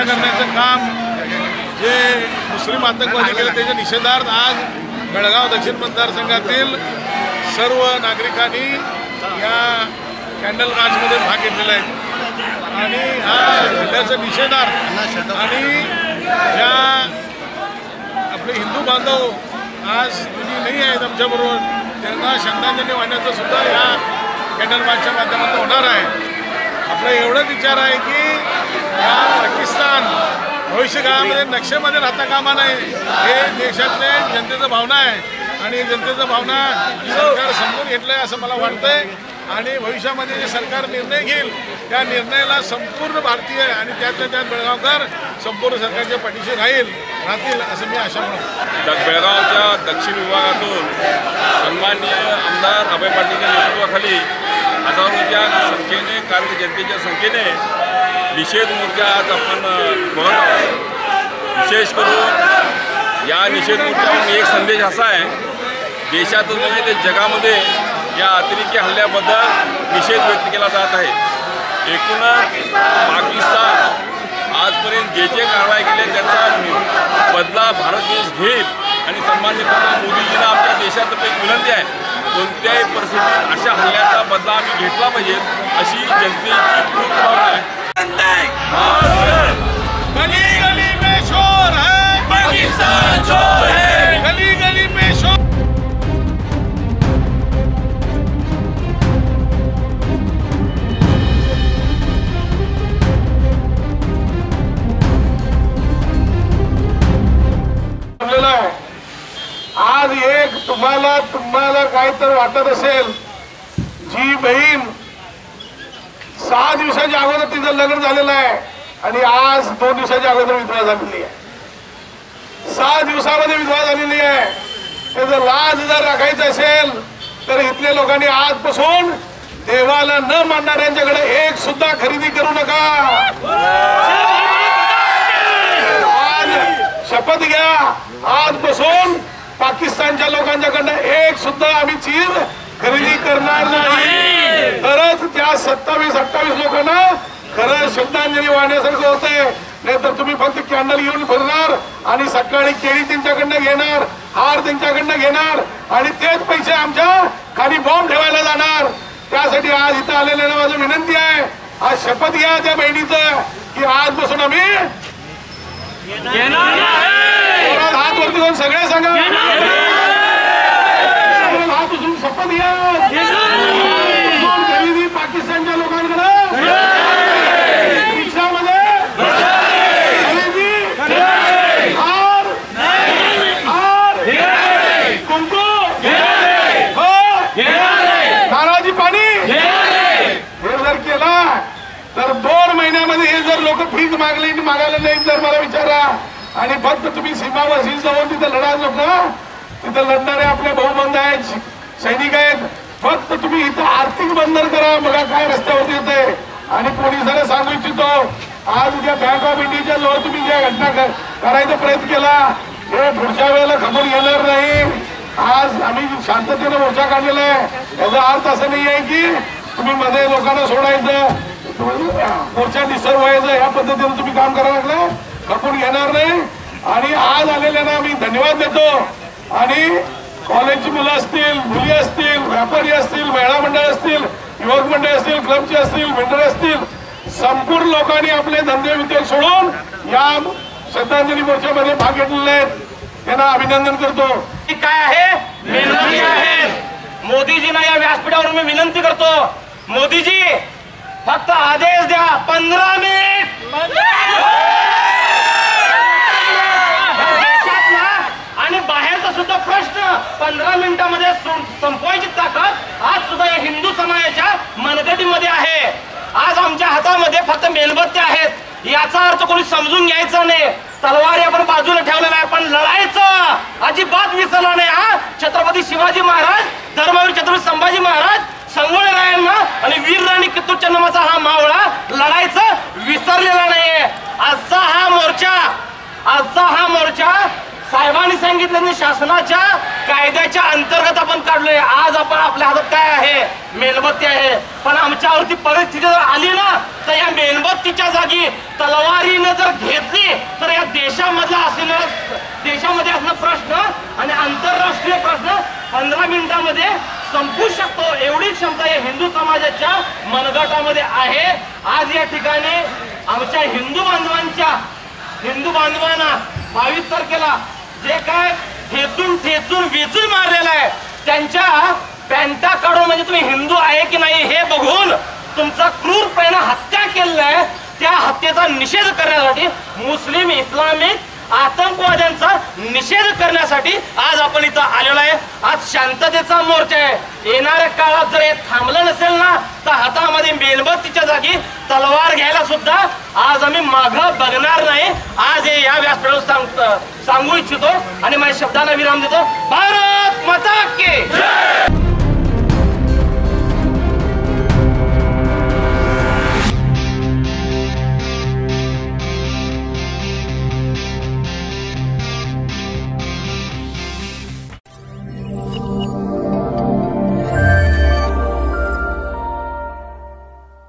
हत्या करण्याचं काम जे मुस्लिम आतंकवादी केलं त्याच्या निषेधार्थ आज बेळगाव दक्षिण मतदारसंघातील सर्व नागरिकांनी या कॅन्डल मार्चमध्ये भाग घेतलेला आहे आणि हा जिल्ह्याचा निषेधार्थ आणि ज्या आपले हिंदू बांधव आज तुम्ही नाही आहेत आमच्याबरोबर त्यांना श्रद्धांजली वाहण्याचं सुद्धा या कॅन्डल मार्चच्या माध्यमातून होणार आहे। आपला एवढंच विचार आहे की या पाकिस्तान भविष्यकाळामध्ये नक्षेमध्ये राहता कामा नये हे देशातले जनतेचं भावना आहे आणि जनतेचं भावना सरकार समजून घेतलं आहे असं मला वाटतंय आणि भविष्यामध्ये जे सरकार निर्णय घेईल त्या निर्णयाला संपूर्ण भारतीय आणि त्यातल्या त्यात बेळगावकर संपूर्ण सरकारच्या पाठीशी राहतील असं मी आशा म्हणतो। बेळगावच्या दक्षिण विभागातून सन्माननीय आमदार अभय पाटीलच्या नेतृत्वाखाली हजारोच्या संख्येने कार्यकर्ते जनतेच्या संख्येने निषेध मोर्चा आज आपण बघत आहोत। विशेष करून या निषेध मोर्चावर एक संदेश असा आहे, देशातच म्हणजे ते जगामध्ये या अतिरेकी हल्ल्याबद्दल निषेध व्यक्त केला जात आहे। एकूणच पाकिस्तान आजपर्यंत जे कारवाई केली त्याचा बदला भारत देश घेईल आणि सन्माननीय मोदीजींना आमच्या देशातर्फे एक विनंती आहे, कोणत्याही परिस्थितीत अशा हल्ल्याचा बदला आम्ही घेतला पाहिजे अशी जनतेची खूप भावना आहे। गली गली में शोर है पाकिस्तान चोर है, गली गली में शोर। आज एक तुम्हाला काय तर वाटत असेल, जी बहीण 6 दिवसाच्या अगोदर तिचं लग्न झालेलं आहे आणि आज 2 दिवसाच्या अगोदर विधवा झालेली आहे, 6 दिवसामध्ये विधवा झालेली आहे, त्याचं लाज जर राखायचं असेल तर इथल्या लोकांनी आजपासून देवाला न मानणाऱ्यांच्याकडे एक सुद्धा खरेदी करू नका। आज शपथ घ्या, आजपासून पाकिस्तानच्या लोकांच्याकडनं एक सुद्धा आम्ही चीज खरेदी करणार नाही। तरच त्या 27-28 लोकांना खरं श्रद्धांजली वाहण्यासारखं होतंय, नाहीतर तुम्ही फक्त कॅन्डल घेऊन फिरणार आणि सकाळी केळी त्यांच्याकडनं घेणार, हार त्यांच्याकडनं घेणार आणि तेच पैसे आमच्या खाली बॉम्ब ठेवायला जाणार। त्यासाठी आज इथं आलेल्या माझं विनंती आहे, आज शपथ घ्या त्या बहिणीचं की आजपासून आम्ही हात वरती करून सगळे सांगा, हात उचलून शपथ घ्या खरेदी पाकिस्तानच्या लोकांकडे रिक्षामध्ये खरेदी हार कुंकू नारळाची पाणी हे जर केला तर 2 महिन्यामध्ये हे जर लोक भीक मागायला नाही तर मला विचारा। आणि फक्त तुम्ही सीमावासी जाऊन तिथे लढा नका, तिथे लढणारे आपले भाऊबंद आहेत, सैनिक आहेत, फक्त तुम्ही इथं आर्थिक बंधन करा, बघा काय रस्त्यावरती येते। आणि पोलिसांना सांगू इच्छितो, आज उद्या बँक ऑफ इंडियाच्या जवळ तुम्ही ज्या घटना करायचा प्रयत्न केला हे पुढच्या वेळेला खबर येणार नाही। आज आम्ही शांततेने मोर्चा काढलेला आहे, याचा अर्थ असं नाही आहे की तुम्ही मध्ये लोकांना सोडायचं, मोर्चा डिस्टर्ब व्हायचं, या पद्धतीने तुम्ही काम करायला लागलं, खपून घेणार नाही। आणि आज आलेल्यांना मी धन्यवाद देतो आणि कॉलेजची मुलं असतील, मुली असतील, व्यापारी असतील, महिला मंडळ असतील, युवक मंडळ असतील, क्लबचे असतील, मंडळ असतील, संपूर्ण लोकांनी आपले धंदे उद्योग सोडून या श्रद्धांजली मोर्चामध्ये भाग घेतलेले आहेत, त्यांना अभिनंदन करतो। काय आहे विनंती आहे मोदीजींना या व्यासपीठावरून मी विनंती करतो, मोदीजी फक्त आदेश द्या, 15 मिनिट आणि बाहेरचा सुद्धा प्रश्न 15 मिनिटांमध्ये संपवायची ताकद आज सुद्धा या हिंदू समाजाच्या मनगटीमध्ये आहे। आज आमच्या हातामध्ये फक्त मेणबत्त्या आहेत, याचा अर्थ कोणी समजून घ्यायचा नाही, तलवारी आपण बाजूला ठेवलेला आहे, पण लढायचं अजिबात विसरला नाही। हा छत्रपती शिवाजी महाराज, धर्मवीर छत्रपती संभाजी महाराज, संगोळरायांना आणि वीर राणी कित्तूर चन्नम्माचा हा मावळा लढायचं विसरलेला नाहीये। आजचा हा मोर्चा साहेबांनी सांगितलं शासनाच्या कायद्याच्या अंतर्गत आपण काढलोय. आज आपण आपल्या हातात काय आहे, मेणबत्ती आहे. पण आमच्यावरती परिस्थिती जर आली ना तर या मेणबत्तीच्या जागी तलवारीनं जर घेतली तर या देशामध्ये असणं प्रश्न आणि आंतरराष्ट्रीय प्रश्न 15 मिनिटांमध्ये संपू शकतो. एवढी क्षमता या हिंदू समाजाच्या मनगटामध्ये आहे. आज या ठिकाणी आमच्या हिंदू बांधवांना 22 तारखेला जे काय ठेचून वेचून मारलेलं आहे त्यांच्या पॅन्टा काढून म्हणजे तुम्ही हिंदू आहे की नाही हे बघून तुमचा क्रूरपणे हत्या केलेला आहे. त्या हत्येचा निषेध करण्यासाठी मुस्लिम इस्लामिक आतंकवाद्यांचा निषेध करण्यासाठी आज आपण इथं आलेलो आहे. आज शांततेचा मोर्चा आहे. येणाऱ्या काळात जर हे थांबलं नसेल ना तर हातामध्ये मेणबत्तीच्या जागी तलवार घ्यायला सुद्धा आज आम्ही मागं बघणार नाही. आज हे या व्यासपीठावर सांगू इच्छितो आणि माझ्या शब्दांना विराम देतो. भारत माता की जय.